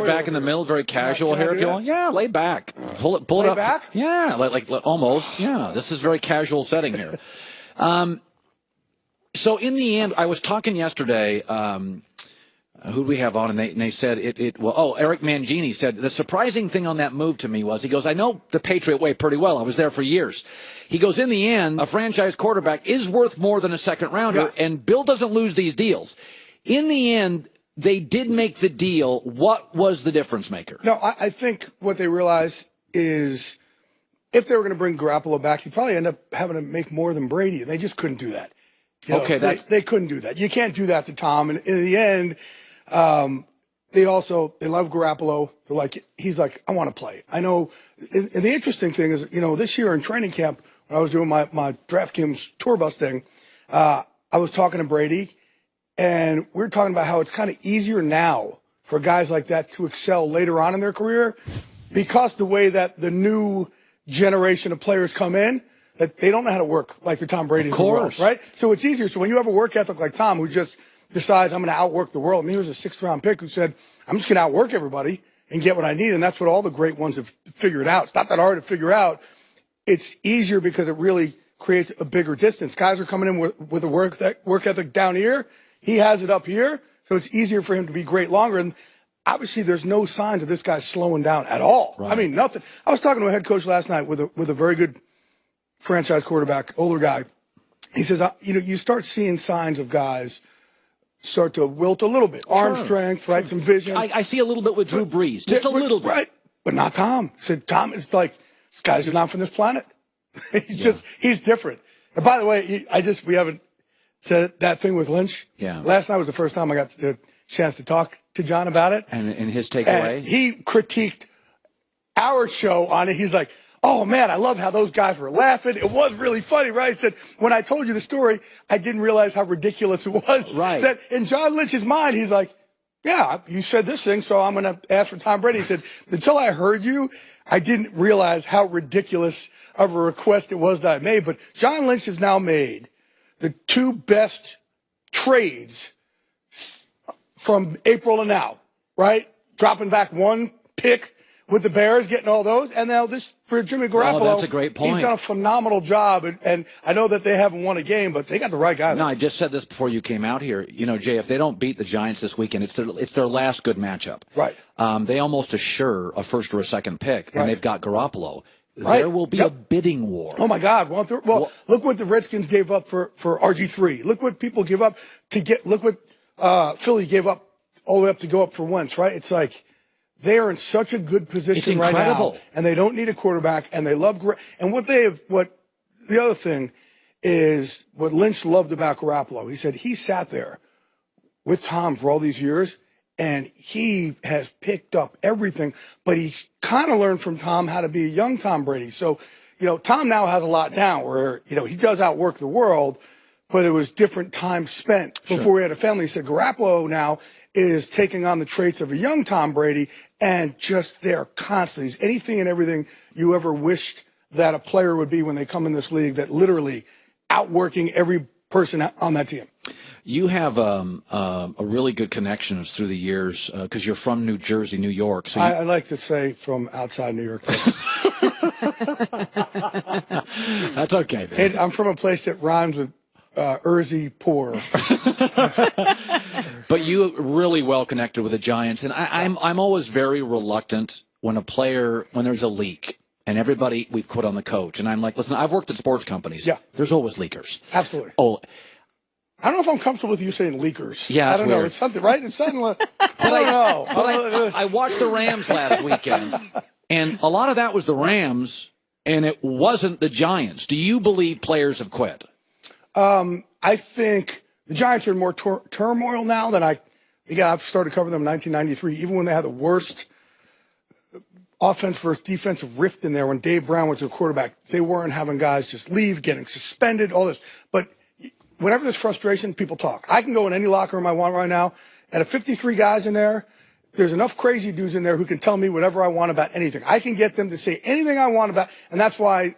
back in the middle, very casual here. If you want, yeah, lay back, pull it up. Back? Yeah, like almost. Yeah, this is very casual setting here. So in the end, I was talking yesterday. Who do we have on? And they said Eric Mangini said the surprising thing on that move to me was, he goes, I know the Patriot way pretty well. I was there for years. He goes, in the end, a franchise quarterback is worth more than a second rounder, and Bill doesn't lose these deals. In the end, they did make the deal. What was the difference maker? No, I think what they realized is if they were going to bring Garoppolo back, he'd probably end up having to make more than Brady. They just couldn't do that. They couldn't do that. You can't do that to Tom. And in the end, they love Garoppolo. They're like, he's like, I want to play. I know. And the interesting thing is, this year in training camp, when I was doing my DraftKings tour bus thing, I was talking to Brady, and we were talking about how it's kind of easier now for guys like that to excel later on in their career because the way that the new generation of players come in, that they don't know how to work like the Tom Brady of the world, right? So it's easier. So when you have a work ethic like Tom, who just decides I'm going to outwork the world. I mean, he was a 6th-round pick who said, I'm just going to outwork everybody and get what I need. And that's what all the great ones have figured out. It's not that hard to figure out. It's easier because it really creates a bigger distance. Guys are coming in with a work ethic down here. He has it up here. So it's easier for him to be great longer. And obviously there's no signs of this guy slowing down at all. Right. I mean, nothing. I was talking to a head coach last night with a very good franchise quarterback, older guy. He says, you start seeing signs of guys start to wilt a little bit. Arm strength, right? Some vision. I see a little bit with Drew Brees, just a little bit. Right, but not Tom. He said, Tom is like, this guy's just not from this planet. He's different. And by the way, we haven't said that thing with Lynch. Yeah. Last night was the first time I got the chance to talk to John about it. And his takeaway? And he critiqued our show on it. He's like, oh, man, I love how those guys were laughing. It was really funny, right? He said, when I told you the story, I didn't realize how ridiculous it was. Right. That in John Lynch's mind, he's like, yeah, you said this thing, so I'm going to ask for Tom Brady. He said, until I heard you, I didn't realize how ridiculous of a request it was that I made. But John Lynch has now made the 2 best trades from April to now, right? Dropping back 1 pick with the Bears, getting all those. And now this for Jimmy Garoppolo. Oh, that's a great point. He's done a phenomenal job. And I know that they haven't won a game, but they got the right guy. No, I just said this before you came out here. Jay, if they don't beat the Giants this weekend, it's their last good matchup. Right. They almost assure a first or a second pick, and they've got Garoppolo. Right. There will be a bidding war. Oh, my God. Well, look what the Redskins gave up for RG3. Look what people give up to get – look what Philly gave up all the way up to go up for Wentz, right? It's like – they are in such a good position right now, and they don't need a quarterback, and they love and what the other thing is what Lynch loved about Garoppolo. He said he sat there with Tom for all these years, and he has picked up everything, but he kind of learned from Tom how to be a young Tom Brady. So, Tom now has a lot down where, he does outwork the world, but it was different time spent before we had a family. He said Garoppolo now is taking on the traits of a young Tom Brady and just there constantly. He's anything and everything you ever wished that a player would be when they come in this league, that literally outworking every person on that team. You have a really good connections through the years because you're from New Jersey, New York. So I like to say from outside New York. That's okay, man. I'm from a place that rhymes with Ersey poor. But you really well connected with the Giants, and I'm always very reluctant when there's a leak, and everybody we've quit on the coach, and I'm like, listen, I've worked at sports companies. Yeah, there's always leakers. Absolutely. Oh, I don't know if I'm comfortable with you saying leakers. Yeah, I don't know. It's something, right? It's something like, I don't know. But I watched the Rams last weekend, and a lot of that was the Rams, and it wasn't the Giants. Do you believe players have quit? I think the Giants are in more turmoil now than I've started covering them in 1993, even when they had the worst offense versus defensive rift in there when Dave Brown was their quarterback. They weren't having guys just leave, getting suspended, all this. But whenever there's frustration, people talk. I can go in any locker room I want right now, and if 53 guys in there's enough crazy dudes in there who can tell me whatever I want about anything. I can get them to say anything I want about, and that's why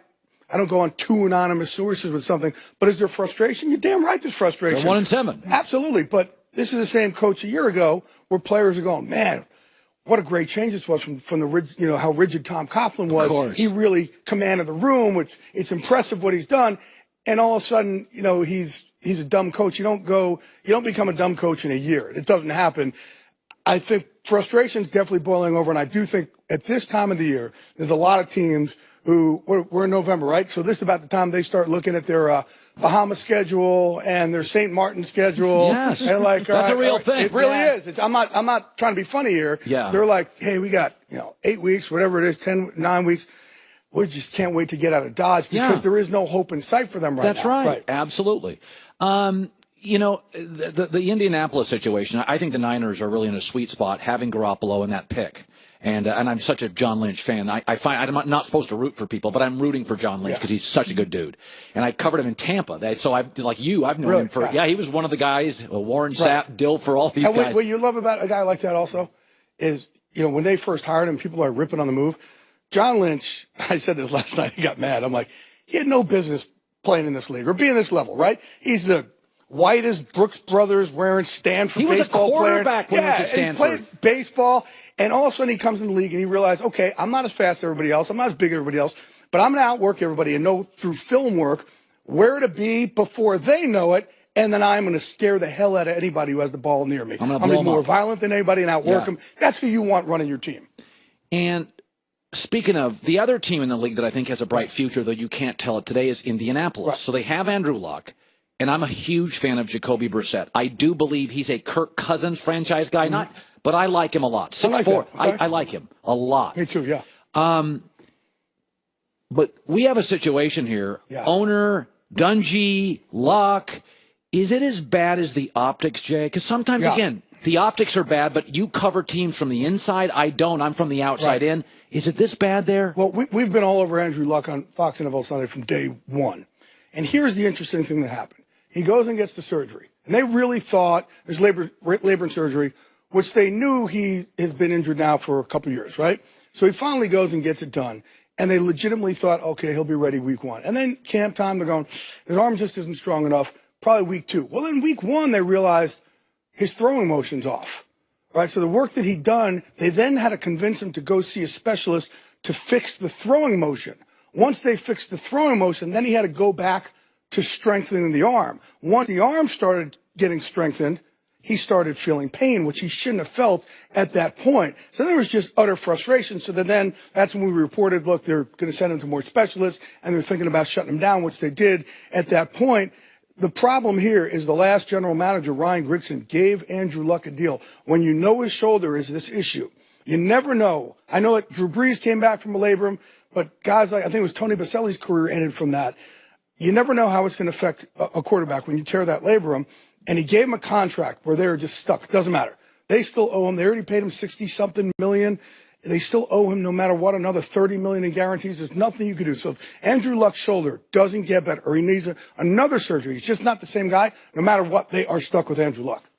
I don't go on 2 anonymous sources with something. But is there frustration? You're damn right there's frustration. They're 1-7. Absolutely. But this is the same coach a year ago where players are going, man, what a great change this was from the how rigid Tom Coughlin was. Of course. He really commanded the room, which it's impressive what he's done. And all of a sudden, he's a dumb coach. You don't become a dumb coach in a year. It doesn't happen. I think frustration's definitely boiling over, and I do think at this time of the year, there's a lot of teams who we're in November, right? So this is about the time they start looking at their Bahama schedule and their St. Martin schedule. Yes, and like, that's a real thing. It really is. I'm not trying to be funny here. Yeah. They're like, hey, we got 8 weeks, whatever it is, 9 weeks. We just can't wait to get out of Dodge because there is no hope in sight for them right now. That's right. Absolutely. The Indianapolis situation, I think the Niners are really in a sweet spot having Garoppolo in that pick. And I'm such a John Lynch fan. I find I'm not supposed to root for people, but I'm rooting for John Lynch because he's such a good dude. And I covered him in Tampa. So I've known him for he was one of the guys. Warren Sapp, Dill for all these guys. What you love about a guy like that also is when they first hired him, people are ripping on the move. John Lynch, I said this last night. He got mad. I'm like, he had no business playing in this league or being this level, right? He's the whitest Brooks Brothers wearing Stanford baseball player. He was a quarterback when he was at Stanford. And he played baseball, and all of a sudden he comes in the league and he realized, okay, I'm not as fast as everybody else. I'm not as big as everybody else, but I'm going to outwork everybody and know through film work where to be before they know it, and then I'm going to scare the hell out of anybody who has the ball near me. I'm going to be more violent than anybody and outwork them. That's who you want running your team. And speaking of, the other team in the league that I think has a bright future, though you can't tell it today, is Indianapolis. Right. So they have Andrew Luck. And I'm a huge fan of Jacoby Brissett. I do believe he's a Kirk Cousins franchise guy, but I like him a lot. 6'4". I like him a lot. Me too, yeah. But we have a situation here. Yeah. Owner, Dungy, Luck. Is it as bad as the optics, Jay? Because sometimes, again, the optics are bad, but you cover teams from the inside. I don't. I'm from the outside in. Is it this bad there? Well, we've been all over Andrew Luck on Fox NFL Sunday from day one. And here's the interesting thing that happened. He goes and gets the surgery. And they really thought there's labor and surgery, which they knew he has been injured now for a couple of years, right? So he finally goes and gets it done. And they legitimately thought, okay, he'll be ready week 1. And then camp time, they're going, his arm just isn't strong enough, probably week 2. Well, in week 1, they realized his throwing motion's off, right? So the work that he'd done, they then had to convince him to go see a specialist to fix the throwing motion. Once they fixed the throwing motion, then he had to go back to strengthening the arm. Once the arm started getting strengthened, he started feeling pain, which he shouldn't have felt at that point. So there was just utter frustration. So then that's when we reported, look, they're going to send him to more specialists, and they're thinking about shutting him down, which they did at that point. The problem here is the last general manager, Ryan Grigson, gave Andrew Luck a deal. When you know his shoulder is this issue, you never know. I know that Drew Brees came back from a labrum, but guys like, I think it was Tony Baselli's career ended from that. You never know how it's going to affect a quarterback when you tear that labrum. And he gave him a contract where they were just stuck. It doesn't matter. They still owe him. They already paid him $60-something million. They still owe him no matter what, another $30 million in guarantees. There's nothing you can do. So if Andrew Luck's shoulder doesn't get better or he needs another surgery, he's just not the same guy, no matter what, they are stuck with Andrew Luck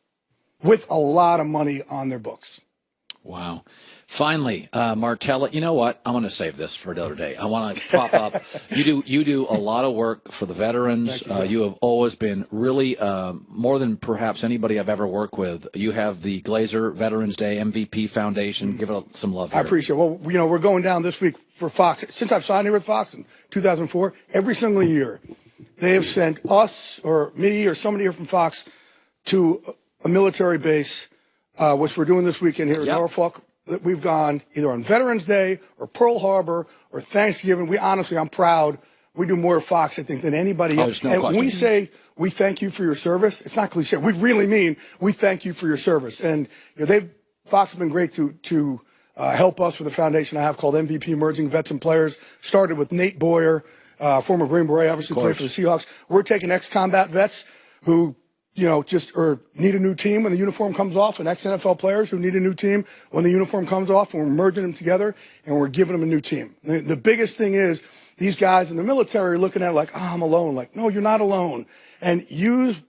with a lot of money on their books. Wow. Finally, Martella, you know what? I'm going to save this for the other day. I want to pop up. You do a lot of work for the veterans. You have always been really more than perhaps anybody I've ever worked with. You have the Glazer Veterans Day MVP Foundation. Give it some love here. I appreciate it. Well, we're going down this week for Fox. Since I've signed here with Fox in 2004, every single year, they have sent us or me or somebody here from Fox to a military base, which we're doing this weekend here in Norfolk. That we've gone either on Veterans Day or Pearl Harbor or Thanksgiving. I'm proud. We do more at Fox, I think, than anybody else. And when we say we thank you for your service, it's not cliche. We really mean we thank you for your service. And Fox has been great to help us with a foundation I have called MVP Emerging Vets and Players. Started with Nate Boyer, former Green Beret, obviously played for the Seahawks. We're taking ex-combat vets who just need a new team when the uniform comes off, and ex-NFL players who need a new team when the uniform comes off, and we're merging them together, and we're giving them a new team. The biggest thing is these guys in the military are looking at it like, I'm alone. Like, no, you're not alone. And use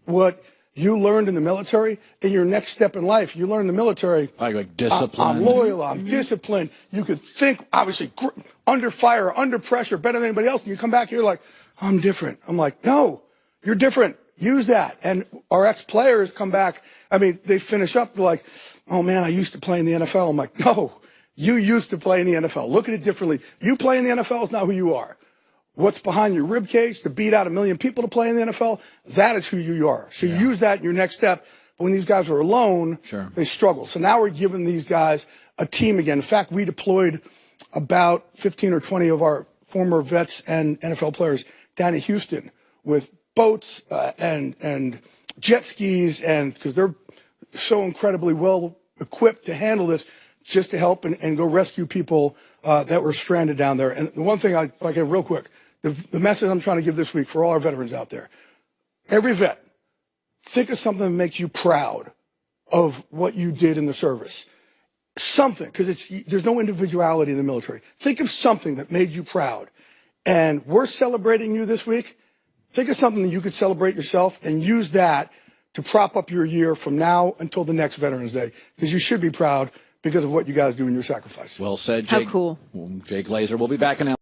what you learned in the military in your next step in life. You learn in the military. Like discipline. I'm loyal. I'm disciplined. You could think, obviously, under fire, under pressure, better than anybody else. And you come back here like, I'm different. I'm like, no, you're different. Use that. And our ex-players come back. I mean, they finish up like, oh man, I used to play in the NFL. I'm like, no, you used to play in the NFL. Look at it differently. You play in the NFL is not who you are. What's behind your rib cage to beat out 1 million people to play in the NFL, that is who you are. So you use that in your next step. But when these guys are alone, they struggle. So now we're giving these guys a team again. In fact, we deployed about 15 or 20 of our former vets and NFL players down in Houston with boats and jet skis, and because they're so incredibly well equipped to handle this, just to help and go rescue people that were stranded down there. And the one thing real quick, the message I'm trying to give this week for all our veterans out there, every vet, think of something that makes you proud of what you did in the service. Something, because there's no individuality in the military. Think of something that made you proud. And we're celebrating you this week. Think of something that you could celebrate yourself and use that to prop up your year from now until the next Veterans Day, because you should be proud because of what you guys do in your sacrifice. Well said, Jake. How cool. Jake Glazer. We'll be back in